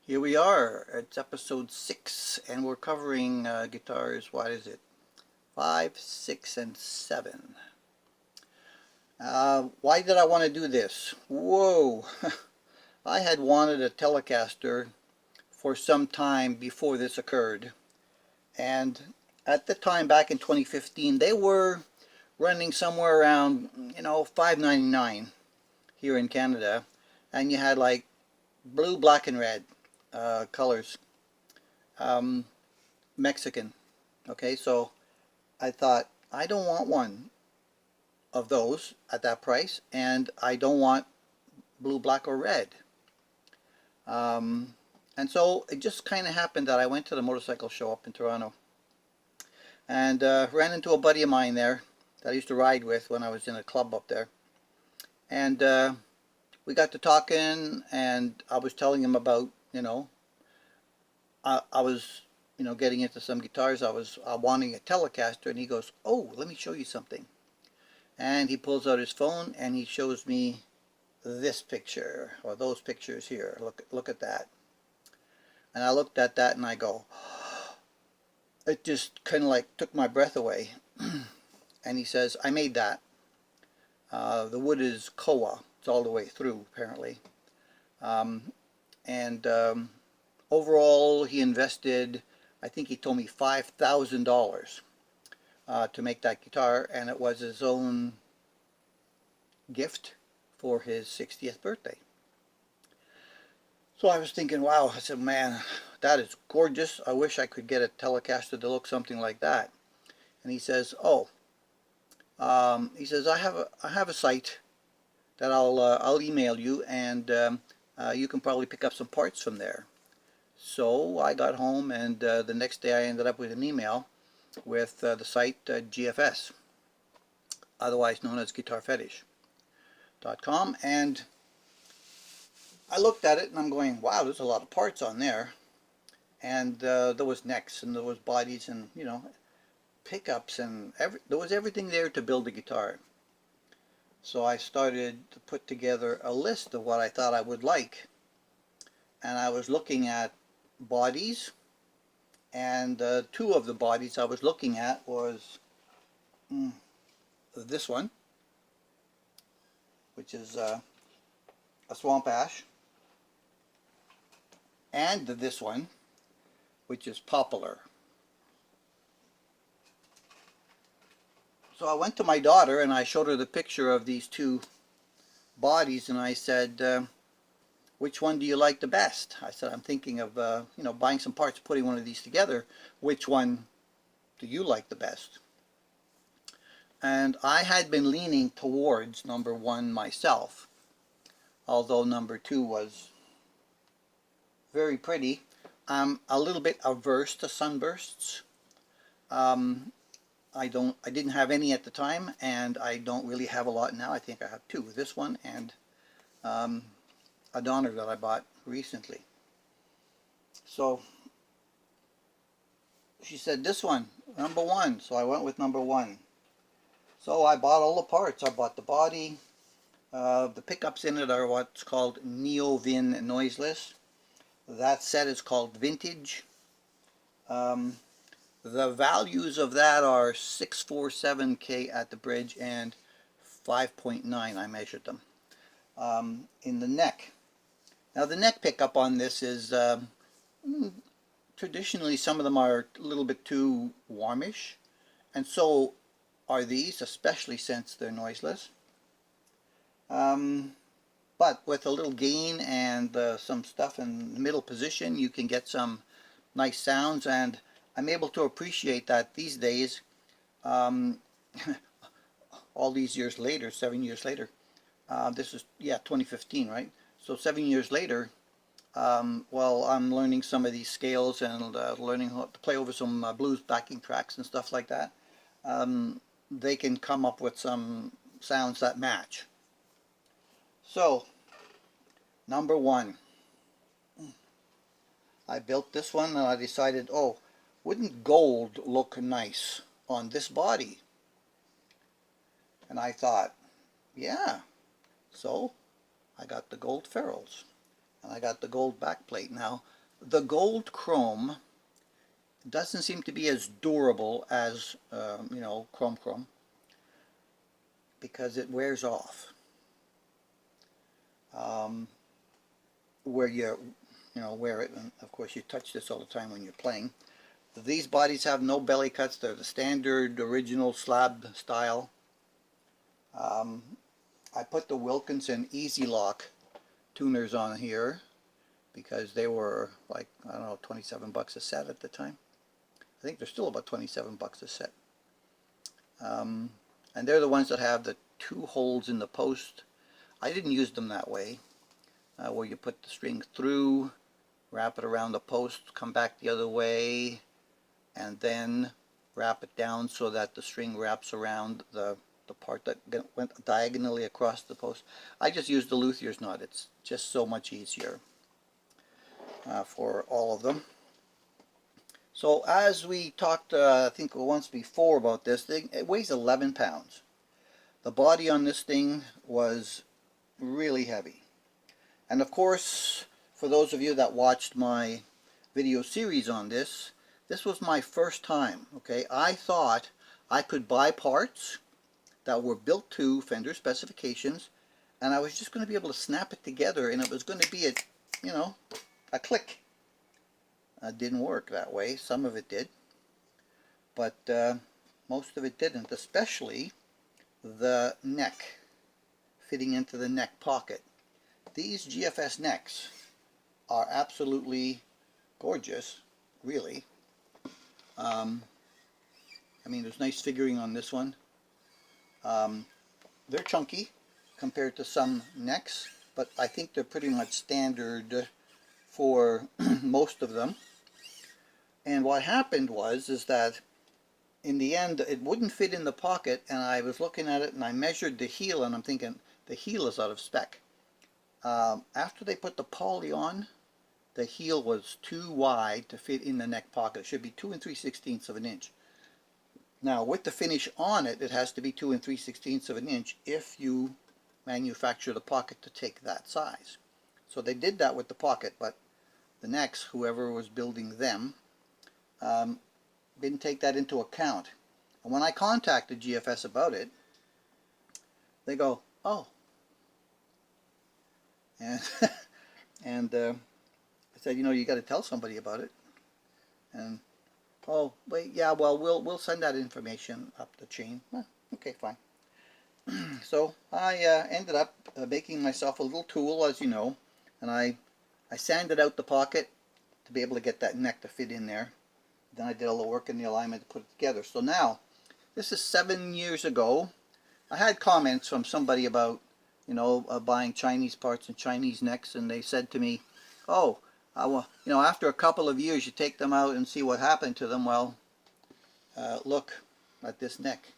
Here we are. It's episode 6, and we're covering guitars. What is it? 5, 6, and 7. Why did I want to do this? Whoa! I had wanted a Telecaster for some time before this occurred. And at the time, back in 2015, they were running somewhere around, $5.99 here in Canada. And you had like blue, black, and red colors. Mexican. Okay, so I thought, I don't want one of those at that price, and I don't want blue, black, or red. And so it just kind of happened that I went to the motorcycle show up in Toronto and ran into a buddy of mine there that I used to ride with when I was in a club up there. And we got to talking, and I was telling him about, I was, getting into some guitars. I was wanting a Telecaster, and he goes, "Oh, let me show you something." And he pulls out his phone and he shows me this picture, or those pictures here. Look at that. And I looked at that and I go, it just kind of like took my breath away. And he says, "I made that. The wood is koa. It's all the way through, apparently." And overall, he invested, I think he told me $5,000 to make that guitar, and it was his own gift for his 60th birthday. So I was thinking, wow, I said, man, that is gorgeous. I wish I could get a Telecaster to look something like that. And he says, oh, he says, I have a site that I'll email you, and you can probably pick up some parts from there. So I got home, and the next day I ended up with an email with the site GFS, otherwise known as guitarfetish.com, and I looked at it and I'm going, wow, there's a lot of parts on there. And there was necks, and there was bodies, and pickups, and there was everything there to build a guitar. So I started to put together a list of what I thought I would like, and I was looking at bodies, and two of the bodies I was looking at was this one, which is a swamp ash, and this one, which is poplar. So I went to my daughter and I showed her the picture of these two bodies, and I said, which one do you like the best? I said, I'm thinking of buying some parts, putting one of these together. Which one do you like the best? And I had been leaning towards number 1 myself, although number 2 was very pretty. I'm a little bit averse to sunbursts. I didn't have any at the time, and I don't really have a lot now. I think I have 2, this one and a Donner that I bought recently. So she said, this one, number 1. So I went with number 1. So I bought all the parts. I bought the body. The pickups in it are what's called Neo-Vin noiseless. That set is called Vintage. The values of that are 647K at the bridge and 5.9. I measured them. In the neck. Now the neck pickup on this is traditionally some of them are a little bit too warmish, and so are these, especially since they're noiseless. But with a little gain and some stuff in the middle position, you can get some nice sounds, and I'm able to appreciate that these days, all these years later, 7 years later. This is, 2015, right? So 7 years later, well, I'm learning some of these scales and learning how to play over some blues backing tracks and stuff like that. They can come up with some sounds that match. So, number 1. I built this one, and I decided, oh, wouldn't gold look nice on this body? And I thought, yeah. So I got the gold ferrules, and I got the gold backplate. Now, The gold chrome doesn't seem to be as durable as you know, chrome, because it wears off. Where you know, wear it, and of course you touch this all the time when you're playing. These bodies have no belly cuts. They're the standard original slab style. I put the Wilkinson Easy Lock tuners on here because they were like, I don't know, 27 bucks a set at the time. I think they're still about 27 bucks a set. And they're the ones that have the 2 holes in the post. I didn't use them that way, where you put the string through, wrap it around the post, come back the other way, and then wrap it down so that the string wraps around the part that went diagonally across the post. I just used the luthier's knot. It's just so much easier for all of them. So as we talked, I think once before about this thing, it weighs 11 pounds. The body on this thing was really heavy. And of course, for those of you that watched my video series on this, this was my first time, okay? I thought I could buy parts that were built to Fender specifications, and I was just going to be able to snap it together, and it was going to be you know, a click. It didn't work that way. Some of it did, but most of it didn't, especially the neck, fitting into the neck pocket. These GFS necks are absolutely gorgeous, really. I mean, there's nice figuring on this one. They're chunky compared to some necks, but I think they're pretty much standard for most of them. And what happened is that in the end it wouldn't fit in the pocket, and I was looking at it and I measured the heel, and I'm thinking the heel is out of spec. After they put the poly on, the heel was too wide to fit in the neck pocket. It should be 2 3/16 of an inch. Now with the finish on it, it has to be 2 3/16 of an inch if you manufacture the pocket to take that size. So they did that with the pocket, but the necks, whoever was building them, didn't take that into account. And when I contacted GFS about it, they go, oh. And, and I said, you know, you got to tell somebody about it. And, oh, wait, yeah, well, we'll send that information up the chain. Well, okay, fine. So I ended up making myself a little tool, as you know, and I sanded out the pocket to be able to get that neck to fit in there. Then I did all the work in the alignment to put it together. So now, this is 7 years ago. I had comments from somebody about, you know, buying Chinese parts and Chinese necks, and they said to me, oh, you know, after a couple of years you take them out and see what happened to them. Well, look at this neck.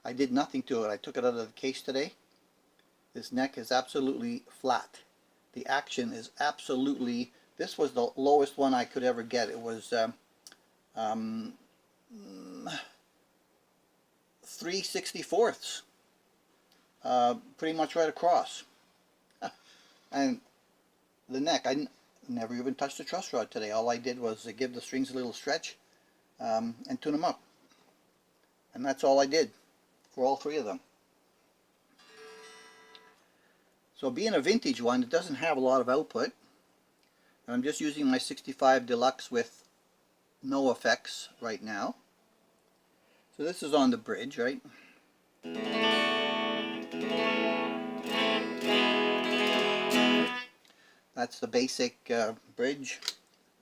I did nothing to it. I took it out of the case today. This neck is absolutely flat. The action is absolutely, this was the lowest one I could ever get. It was 3/64, pretty much right across. And the neck, I never even touched the truss rod today. All I did was give the strings a little stretch and tune them up. And that's all I did for all 3 of them. So being a vintage one, it doesn't have a lot of output. And I'm just using my 65 Deluxe with no effects right now. So this is on the bridge, right? That's the basic bridge,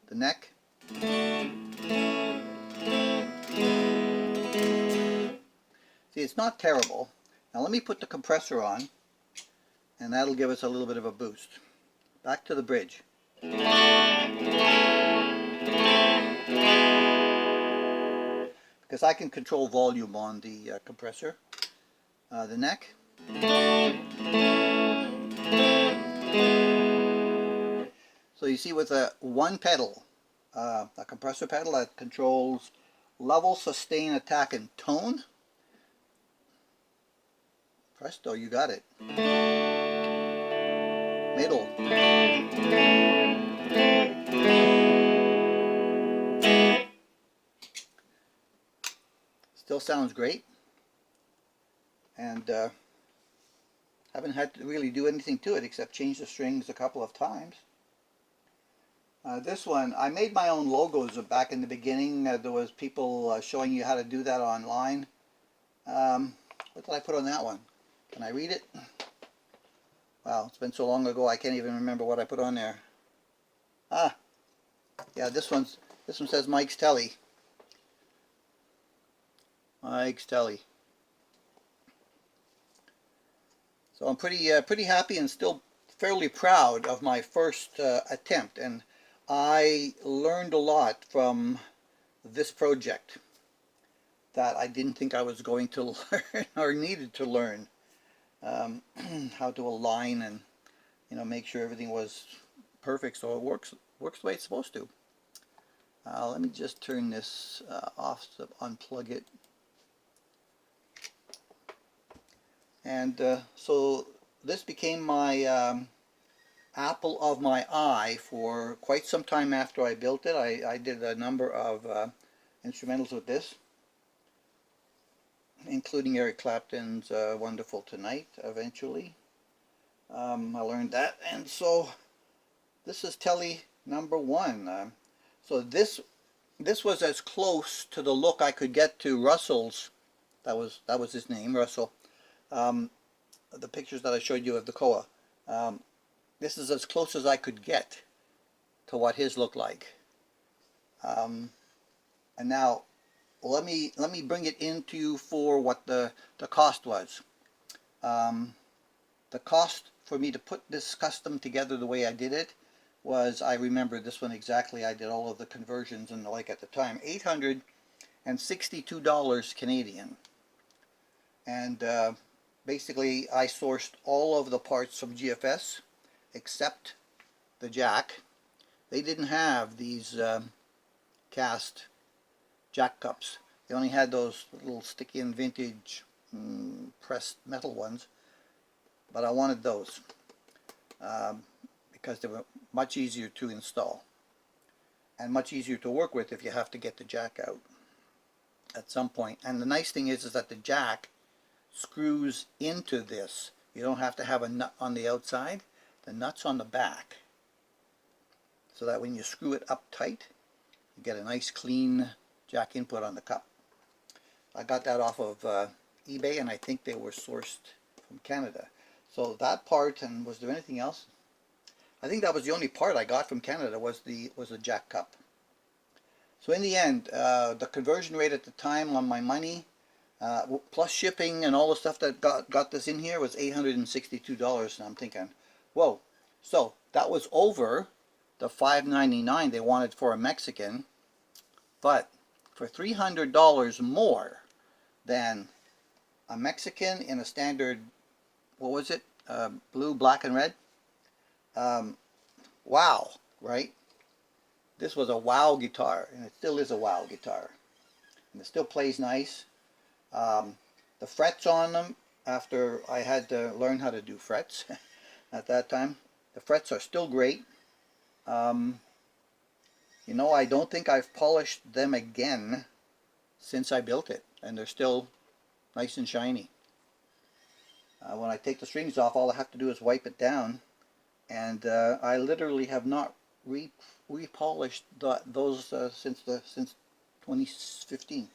the neck. See, it's not terrible. Now let me put the compressor on, and that'll give us a little bit of a boost. Back to the bridge. Because I can control volume on the compressor. The neck. So you see, with a 1 pedal, a compressor pedal that controls level, sustain, attack, and tone. Presto, you got it. Middle. sounds great, and haven't had to really do anything to it except change the strings a couple of times. This one, I made my own logos back in the beginning. There was people showing you how to do that online. What did I put on that one? Can I read it? Wow, it's been so long ago I can't even remember what I put on there. Ah, yeah, this one says Mike's Telly. Mike's Telly. So I'm pretty happy and still fairly proud of my first attempt, and I learned a lot from this project that I didn't think I was going to learn or needed to learn. How to align and, you know, make sure everything was perfect so it works the way it's supposed to. Let me just turn this off, so unplug it. And so this became my apple of my eye for quite some time after I built it. I did a number of instrumentals with this, including Eric Clapton's Wonderful Tonight eventually. I learned that, and so this is Telly number 1. So this was as close to the look I could get to Russell's. That was his name, Russell. The pictures that I showed you of the Koa. This is as close as I could get to what his looked like. And now let me bring it into you for what the cost was. The cost for me to put this custom together the way I did it was, I remember this one exactly, I did all of the conversions and the like at the time, $862 Canadian. And basically I sourced all of the parts from GFS except the jack. They didn't have these cast jack cups. They only had those little stick-in vintage pressed metal ones, but I wanted those because they were much easier to install and much easier to work with if you have to get the jack out at some point. And the nice thing is that the jack screws into this. You don't have to have a nut on the outside. The nut's on the back, so that when you screw it up tight, you get a nice clean jack input on the cup. I got that off of eBay, and I think they were sourced from Canada. So that part, and was there anything else? I think that was the only part I got from Canada, was the jack cup. So in the end, the conversion rate at the time on my money, plus shipping and all the stuff that got this in here, was $862. And I'm thinking, whoa. So that was over the $5.99 they wanted for a Mexican, but for $300 more than a Mexican in a standard, what was it, blue, black, and red. Wow, right? This was a wow guitar, and it still is a wow guitar, and it still plays nice. The frets on them, after I had to learn how to do frets at that time, the frets are still great. You know, I don't think I've polished them again since I built it, and they're still nice and shiny. When I take the strings off, all I have to do is wipe it down, and I literally have not repolished those since 2015.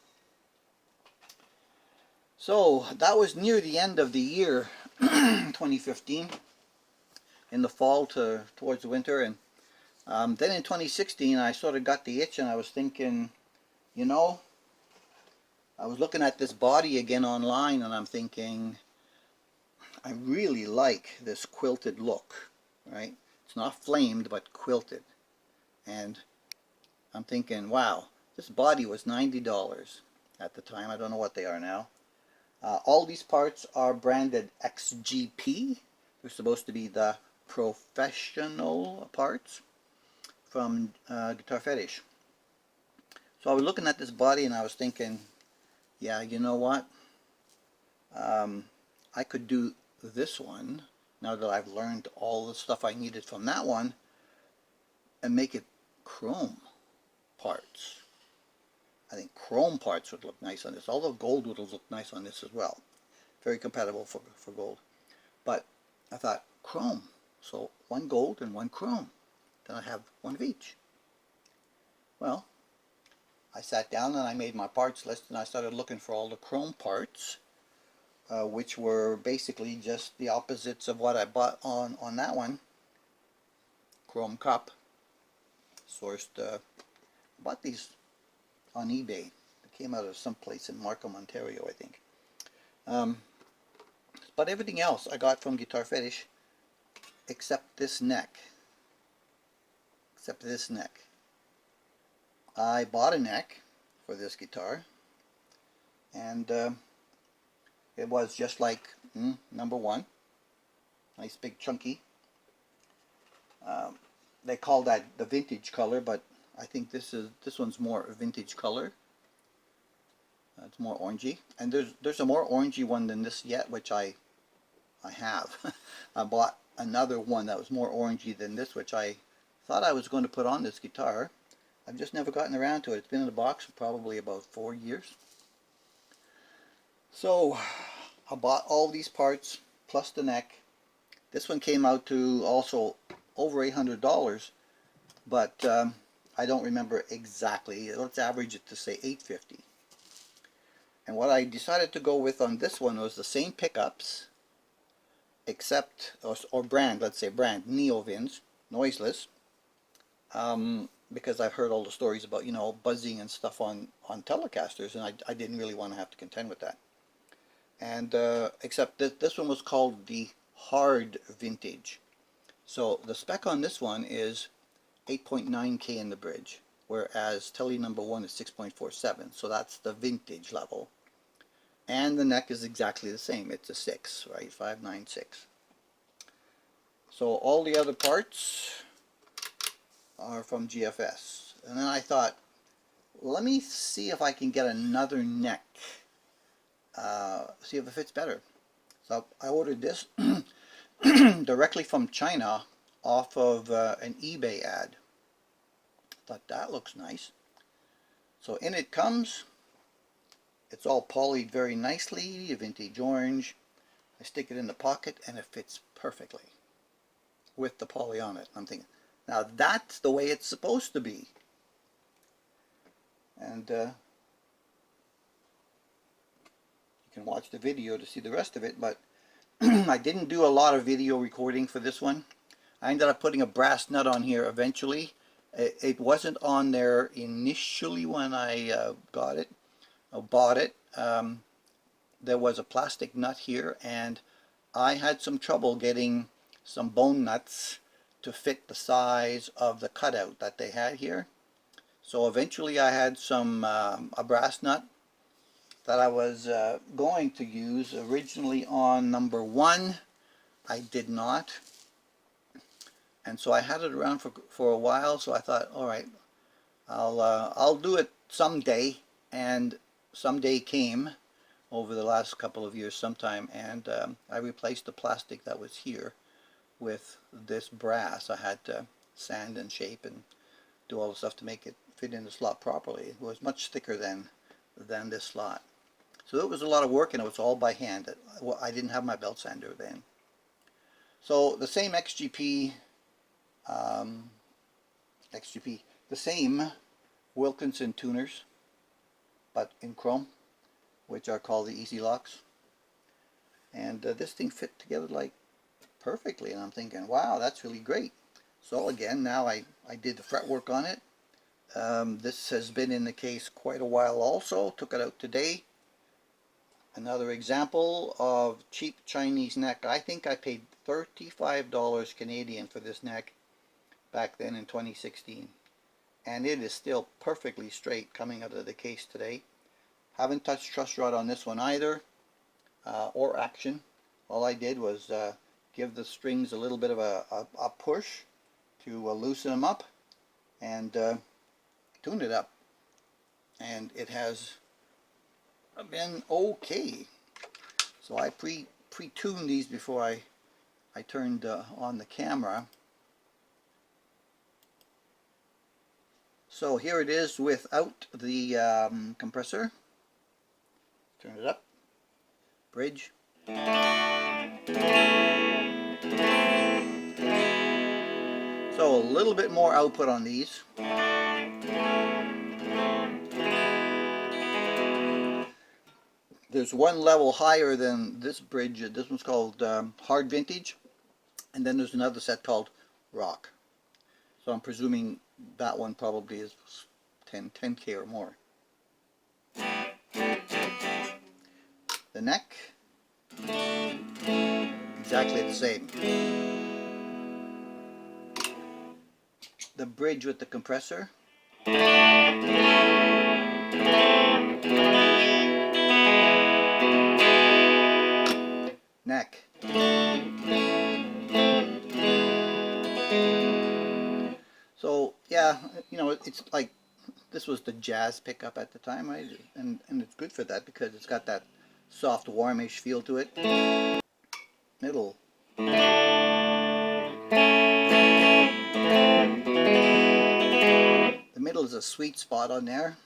So that was near the end of the year 2015, in the fall towards the winter, and then in 2016 I sort of got the itch, and I was thinking, you know, I was looking at this body again online, and I'm thinking, I really like this quilted look, right? It's not flamed, but quilted. And I'm thinking, wow, this body was $90 at the time. I don't know what they are now. All these parts are branded XGP. They're supposed to be the professional parts from Guitar Fetish. So I was looking at this body, and I was thinking, yeah, you know what? I could do this one, now that I've learned all the stuff I needed from that one, and make it chrome parts. I think chrome parts would look nice on this, although gold would look nice on this as well. Very compatible for gold. But I thought, chrome. So one gold and one chrome. Then I have one of each. Well, I sat down and I made my parts list and I started looking for all the chrome parts, which were basically just the opposites of what I bought on that one. Chrome cup. Sourced, bought these on eBay. They came out of someplace in Markham, Ontario, I think. But everything else I got from Guitar Fetish except this neck. Except this neck. I bought a neck for this guitar, and it was just like number one. Nice big chunky. They call that the vintage color, but I think this one's more vintage color. It's more orangey, and there's a more orangey one than this yet, which I have. I bought another one that was more orangey than this, which I thought I was going to put on this guitar. I've just never gotten around to it. It's been in the box for probably about 4 years. So I bought all these parts plus the neck. This one came out to also over $800, but I don't remember exactly. Let's average it to say $850. And what I decided to go with on this one was the same pickups, except, or brand, let's say brand, Neovins, noiseless, because I've heard all the stories about, you know, buzzing and stuff on Telecasters, and I didn't really want to have to contend with that. And except that this one was called the Hard Vintage. So the spec on this one is 8.9K in the bridge, whereas Tele number 1 is 6.47, so that's the vintage level. And the neck is exactly the same. It's a 6, right? 596. So all the other parts are from GFS. And then I thought, well, let me see if I can get another neck. See if it fits better. So I ordered this directly from China off of an eBay ad. Thought that looks nice. So in it comes, it's all polyed very nicely, a vintage orange. I stick it in the pocket and it fits perfectly with the poly on it. I'm thinking, now that's the way it's supposed to be. And you can watch the video to see the rest of it, but I didn't do a lot of video recording for this one. I ended up putting a brass nut on here eventually. It wasn't on there initially when I bought it. There was a plastic nut here, and I had some trouble getting some bone nuts to fit the size of the cutout that they had here. So eventually I had some a brass nut that I was going to use originally on number 1. I did not, and so I had it around for a while. So I thought, all right, I'll do it someday, and someday came over the last couple of years sometime, and I replaced the plastic that was here with this brass. I had to sand and shape and do all the stuff to make it fit in the slot properly. It was much thicker than this slot. So it was a lot of work, and it was all by hand. I didn't have my belt sander then. So the same XGP, the same Wilkinson tuners, but in chrome, which are called the Easy Locks. And this thing fit together like perfectly, and I'm thinking, wow, that's really great. So again, now I did the fretwork on it. This has been in the case quite a while also. Took it out today. Another example of cheap Chinese neck. I think I paid $35 Canadian for this neck back then in 2016. And it is still perfectly straight coming out of the case today. Haven't touched truss rod on this one either, or action. All I did was give the strings a little bit of a push to loosen them up and tune it up. And it has been okay. So I pre-tuned these before I turned on the camera. So here it is without the compressor. Turn it up. Bridge. So a little bit more output on these. There's one level higher than this bridge. This one's called Hard Vintage, and then there's another set called Rock. So I'm presuming that one probably is 10K or more. The neck, exactly the same. The bridge with the compressor. Neck. So yeah, you know, it's like this was the jazz pickup at the time, right? And it's good for that because it's got that soft, warmish feel to it. Middle. The middle is a sweet spot on there.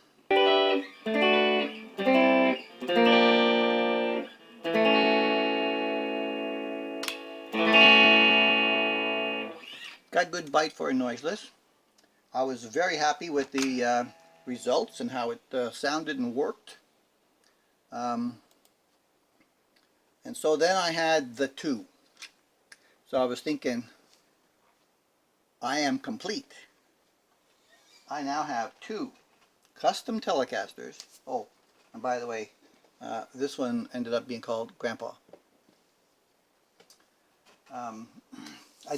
Got good bite for a noiseless. I was very happy with the results and how it sounded and worked. And so then I had the 2. So I was thinking, I am complete. I now have 2 custom Telecasters. Oh, and by the way, this one ended up being called Grandpa. I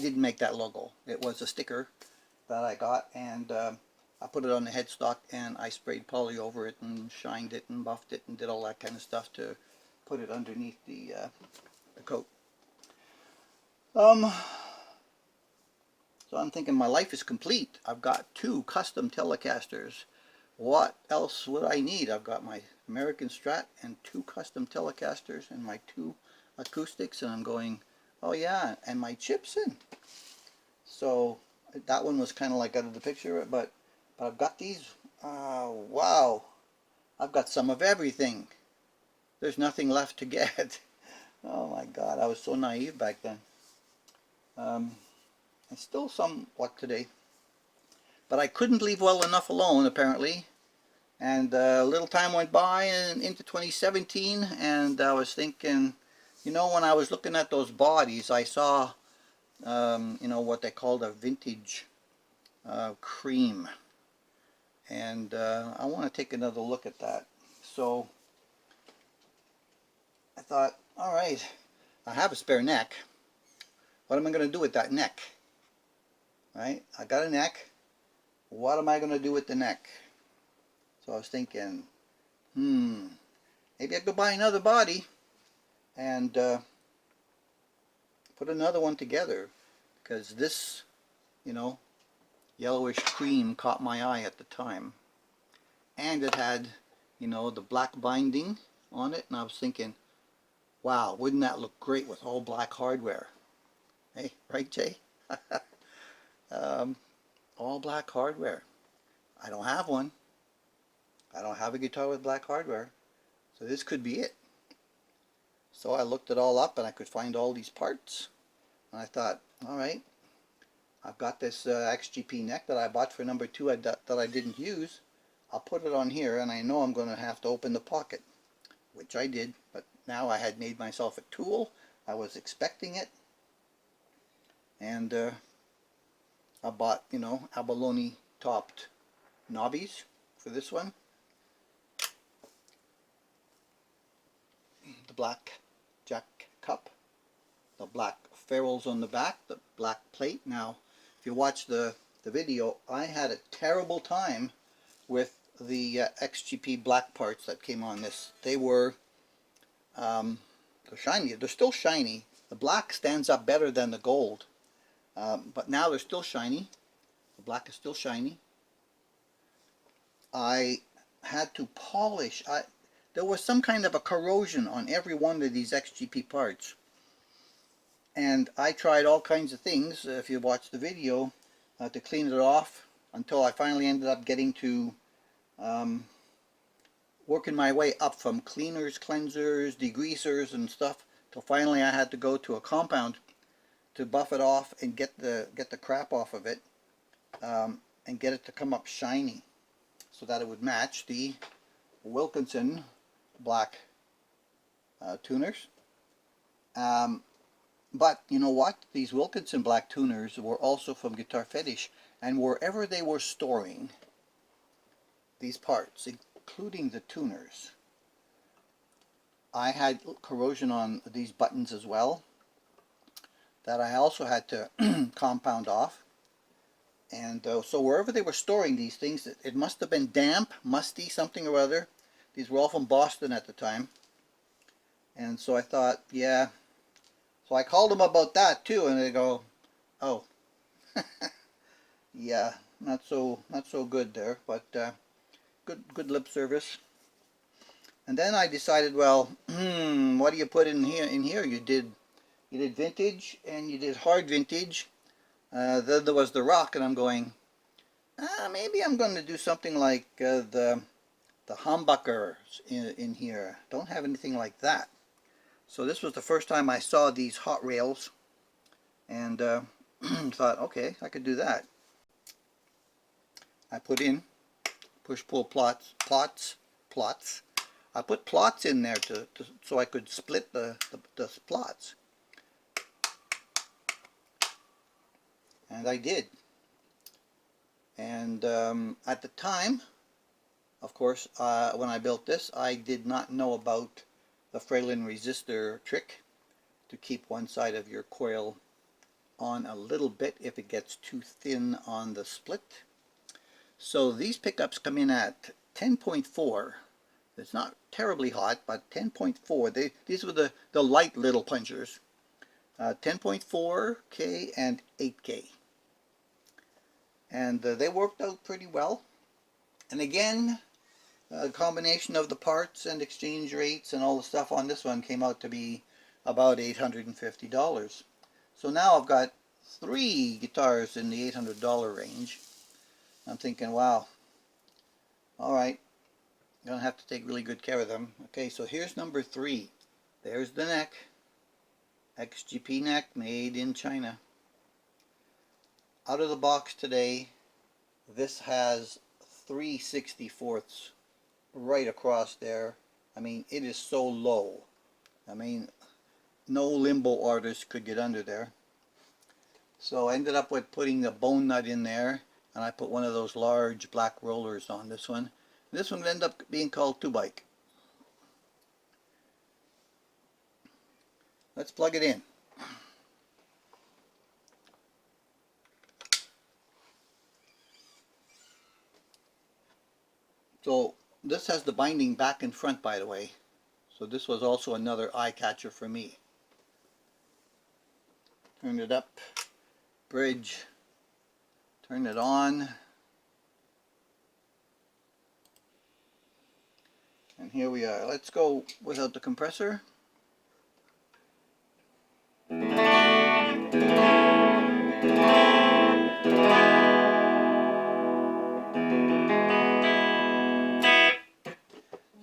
didn't make that logo. It was a sticker that I got, and I put it on the headstock, and I sprayed poly over it and shined it and buffed it and did all that kind of stuff to put it underneath the coat. So I'm thinking my life is complete. I've got 2 custom Telecasters. What else would I need? I've got my American Strat and 2 custom Telecasters and my 2 acoustics, and I'm going, oh yeah, and my Chipson. So that one was kind of like out of the picture, but I've got these. Wow, I've got some of everything. There's nothing left to get. Oh my God, I was so naive back then. And still somewhat today. But I couldn't leave well enough alone, apparently. And a little time went by and into 2017, and I was thinking, you know, when I was looking at those bodies, I saw, you know, what they called a vintage cream. And I want to take another look at that. So I thought, all right, I have a spare neck. What am I going to do with that neck? Right? I got a neck. What am I going to do with the neck? So I was thinking, maybe I could buy another body and put another one together, because this, you know, yellowish cream caught my eye at the time, and it had, you know, the black binding on it, and I was thinking, wow, wouldn't that look great with all black hardware? Hey, right, Jay? All black hardware. I don't have one. I don't have a guitar with black hardware, so this could be it. So I looked it all up, and I could find all these parts, and I thought, all right, I've got this XGP neck that I bought for number 2 that I didn't use. I'll put it on here, and I know I'm going to have to open the pocket, which I did, but now I had made myself a tool. I was expecting it, and I bought, you know, abalone topped knobbies for this one. The black jack cup, the black ferrules on the back, the black plate. Now, if you watch the video, I had a terrible time with the XGP black parts that came on this. They were they're shiny. They're still shiny. The black stands up better than the gold, but now they're still shiny. The black is still shiny. I had to polish. There was some kind of a corrosion on every one of these XGP parts, and I tried all kinds of things, if you watch the video, to clean it off, until I finally ended up getting to working my way up from cleaners, cleansers, degreasers and stuff, till finally I had to go to a compound to buff it off and get the crap off of it, and get it to come up shiny so that it would match the Wilkinson black tuners. But you know what? These Wilkinson black tuners were also from Guitar Fetish, and wherever they were storing these parts, including the tuners, I had corrosion on these buttons as well that I also had to compound off. And so wherever they were storing these things, it must have been damp, musty, something or other. These were all from Boston at the time. And so I thought, yeah. So I called them about that too, and they go, oh, yeah, not so good there, but good lip service. And then I decided, well, what do you put in here? You did vintage and you did hard vintage. Then there was the rock, and I'm going, maybe I'm going to do something like the humbuckers in here. Don't have anything like that. So this was the first time I saw these hot rails, and thought, okay, I could do that. I put in push-pull plots. I put plots in there so I could split the plots. And I did. And at the time, of course, when I built this, I did not know about the Fralin resistor trick to keep one side of your coil on a little bit if it gets too thin on the split. So these pickups come in at 10.4. It's not terribly hot, but 10.4. These were the light little punchers. 10.4K and 8K. And they worked out pretty well. And again, a combination of the parts and exchange rates and all the stuff on this one came out to be about $850. So now I've got 3 guitars in the $800 range. I'm thinking, wow, alright, I'm going to have to take really good care of them. Okay, so here's number 3. There's the neck. XGP neck, made in China. Out of the box today, this has 3/64ths right across there. I mean, it is so low. I mean, no limbo artist could get under there. So I ended up with putting the bone nut in there, and I put one of those large black rollers on this one. This one would end up being called 2BIKE. Let's plug it in. So this has the binding back and front, by the way. So this was also another eye catcher for me. Turn it up, bridge, turn it on. And here we are. Let's go without the compressor.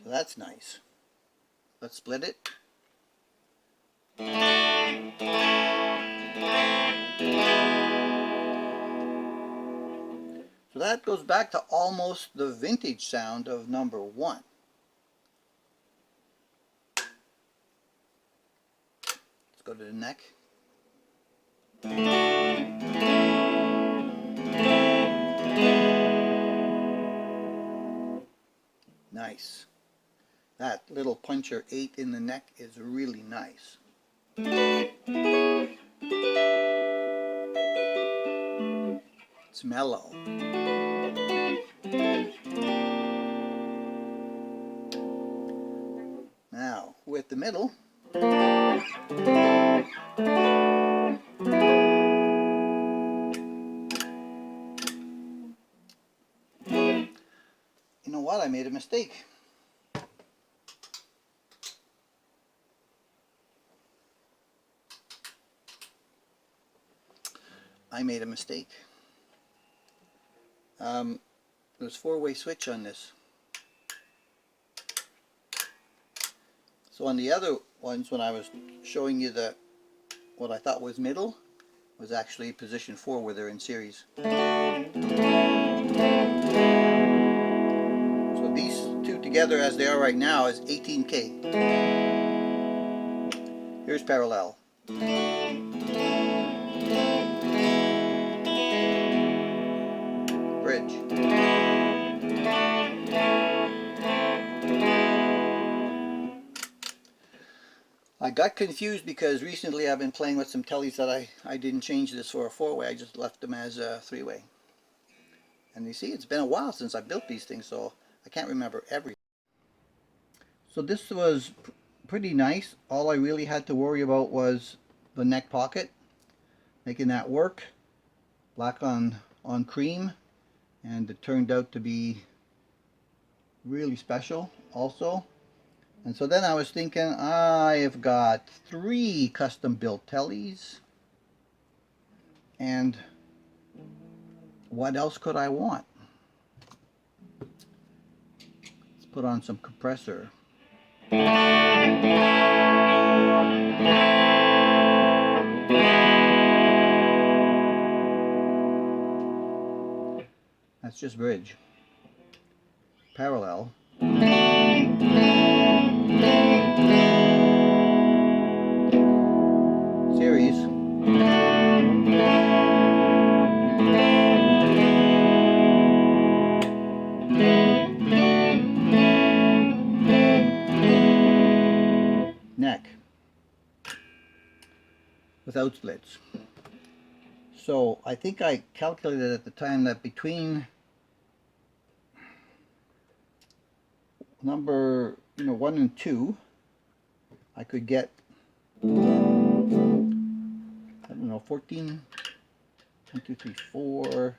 So that's nice. Let's split it. So that goes back to almost the vintage sound of number 1. Let's go to the neck. Nice. That little puncher 8 in the neck is really nice. It's mellow. Now, with the middle, you know what? I made a mistake. There's four-way switch on this. So on the other ones, when I was showing you what I thought was middle, was actually position 4 where they're in series. So these two together as they are right now is 18K. Here's parallel. Bridge. I got confused because recently I've been playing with some tellies that I didn't change this for a 4-way, I just left them as a 3-way. And you see, it's been a while since I built these things, so I can't remember everything. So this was pretty nice. All I really had to worry about was the neck pocket, making that work. Black on cream, and it turned out to be really special also. And so then I was thinking, I've got 3 custom built tellies, and what else could I want? Let's put on some compressor. That's just bridge. Parallel. Series. Neck. Without splits. So I think I calculated at the time that between number 1 and 2 I could get, I don't know, 14, 1, 2, 3, 4,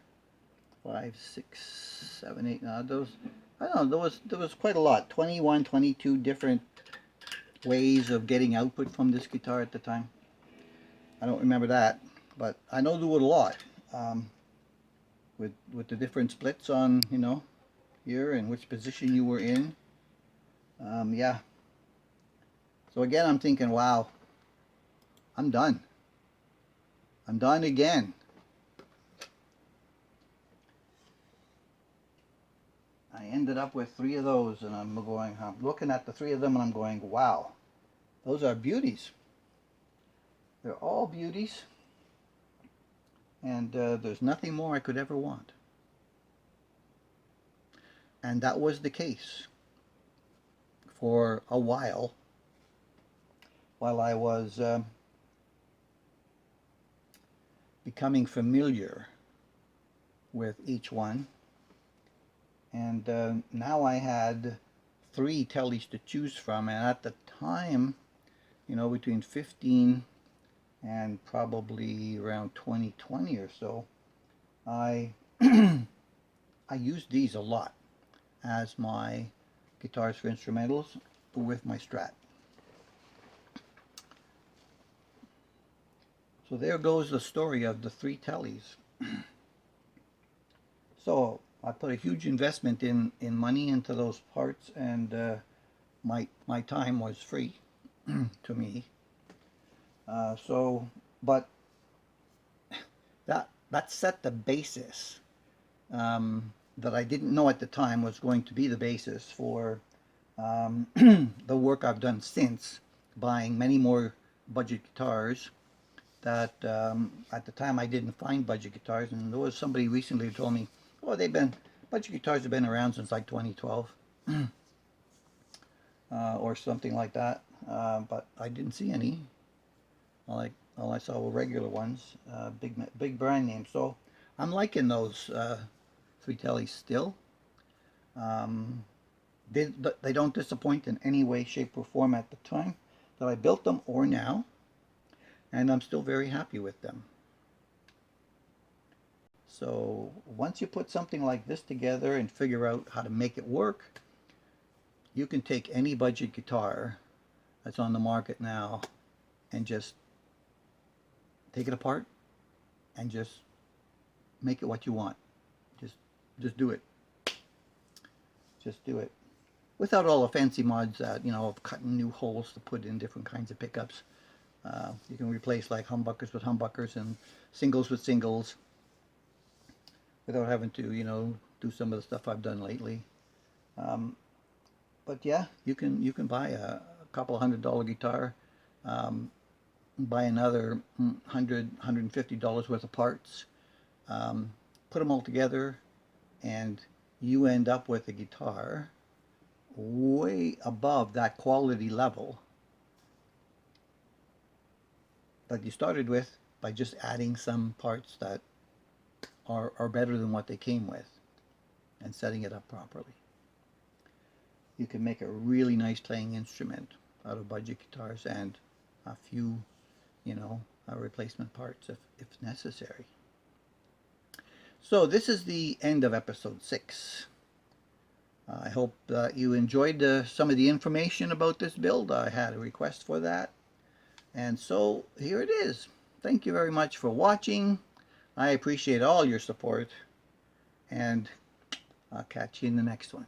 5, 6, 7, 8, those, I don't know, there was quite a lot, 21, 22 different ways of getting output from this guitar at the time. I don't remember that, but I know there were a lot, with the different splits on, here and which position you were in. Yeah. So again, I'm thinking, wow, I'm done. I'm done again. I ended up with 3 of those, and I'm looking at the 3 of them and I'm going, wow, those are beauties. They're all beauties, and there's nothing more I could ever want. And that was the case for a while I was becoming familiar with each one. And now I had 3 tellies to choose from, and at the time, between 15 and probably around 2020 or so, I I used these a lot as my guitars for instrumentals with my Strat. So there goes the story of the 3 tellies. So I put a huge investment in money into those parts, and my time was free to me. But that set the basis that I didn't know at the time was going to be the basis for the work I've done since, buying many more budget guitars that at the time I didn't find budget guitars. And there was somebody recently who told me, oh, budget guitars have been around since like 2012 or something like that, but I didn't see any. All I saw were regular ones, big brand names. So I'm liking those 3 tellies still. They don't disappoint in any way, shape, or form at the time that I built them or now, and I'm still very happy with them. So once you put something like this together and figure out how to make it work, you can take any budget guitar that's on the market now and just take it apart and just make it what you want. Just just do it. Just do it. Without all the fancy mods that, you know, of cutting new holes to put in different kinds of pickups. You can replace like humbuckers with humbuckers and singles with singles without having to, you know, do some of the stuff I've done lately. But yeah, you can buy a couple $100 guitar, buy another $150 worth of parts, put them all together, and you end up with a guitar way above that quality level that you started with by just adding some parts that are better than what they came with and setting it up properly. You can make a really nice playing instrument out of budget guitars and a few, you know, replacement parts if necessary. So this is the end of episode 6. I hope that you enjoyed some of the information about this build. I had a request for that. And so here it is. Thank you very much for watching. I appreciate all your support. And I'll catch you in the next one.